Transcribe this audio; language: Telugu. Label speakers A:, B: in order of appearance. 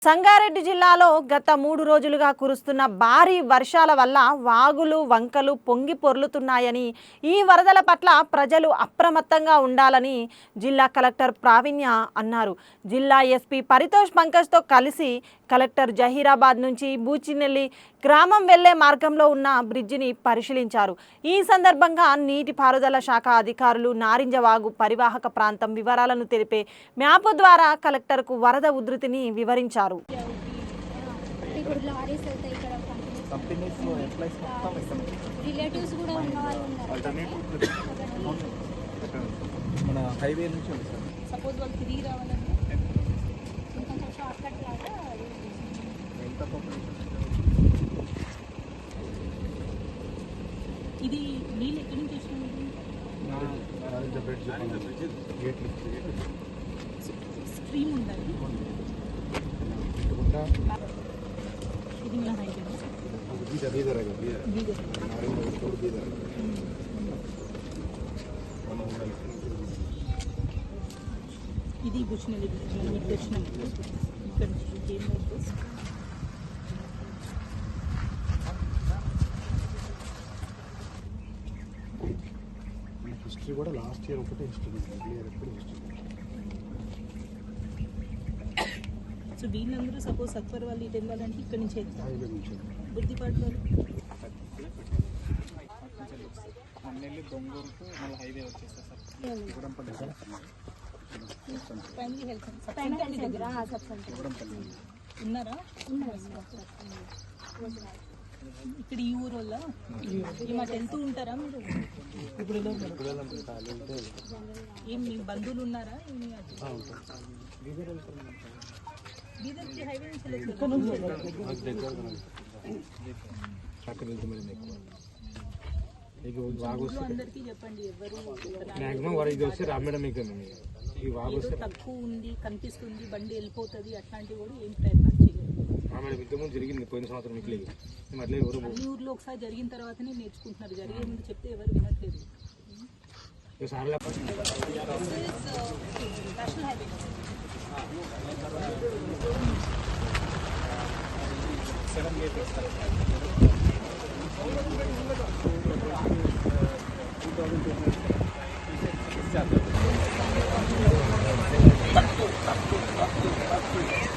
A: సంగారెడ్డి జిల్లాలో గత 3 రోజులుగా కురుస్తున్న భారీ వర్షాల వల్ల వాగులు వంకలు పొంగి పొర్లుతున్నాయని ఈ వరదల పట్ల ప్రజలు అప్రమత్తంగా ఉండాలని జిల్లా కలెక్టర్ ప్రావీణ్య అన్నారు. జిల్లా ఎస్పీ పరితోష్ పంకజ్తో కలిసి కలెక్టర్ జహీరాబాద్ నుంచి బూచినెల్లి గ్రామం వెళ్లే మార్గంలో ఉన్న బ్రిడ్జిని పరిశీలించారు. ఈ సందర్భంగా నీటిపారుదల శాఖ అధికారులు నారింజ వాగు పరివాహక ప్రాంతం వివరాలను తెలిపే మ్యాప్ ద్వారా కలెక్టర్కు వరద ఉధృతిని వివరించారు.
B: రిలేటివ్స్ కూడా ఉన్న వాళ్ళు
C: మన హైవే నుంచి
B: సపోజ్ వాళ్ళు తిరిగి రావాలంటే కొంచెం షార్ట్ కట్ లాగా ఇది నీళ్ళు ఎక్కడి నుంచి వచ్చింది? స్ట్రీమ్ ఉండాలి. ఇది మన హైవే ఇది బుచ్చినెల్లి దర్శనం ఇక్కడ
C: హిస్టరీ కూడా లాస్ట్ ఇయర్ ఒకటే హిస్టరీ ఎప్పుడు హిస్టరీ.
B: సో వీళ్ళందరూ సపోజ్ సత్వర్ వాళ్ళు ఇటు వెళ్ళాలంటే ఇక్కడ నుంచి వెళ్తారు. బుద్ధిపాటు వాళ్ళు
D: దొంగూరుకు మళ్ళీ హైవే వచ్చేస్తారు
B: ఉన్నారా? ఇక్కడ ఈ ఊరు వల్ల ఈ మాట వెళ్తూ ఉంటారా మీరు? ఏం మీ బంధువులు ఉన్నారా? బీదర్కి హైవే నుంచి అందరికీ చెప్పండి. ఎవరు తక్కువ ఉంది కనిపిస్తుంది బండి వెళ్ళిపోతుంది అట్లాంటివి కూడా ఏం ప్రయత్నం చేయాలి.
C: జరిగింది పోయిన సంవత్సరం
B: అన్ని ఊర్లో ఒకసారి జరిగిన తర్వాతనే నేర్చుకుంటున్నారు. జరిగే ముందు చెప్తే ఎవరు వినట్లేదు. నేషనల్ హైవే
D: తక్కువ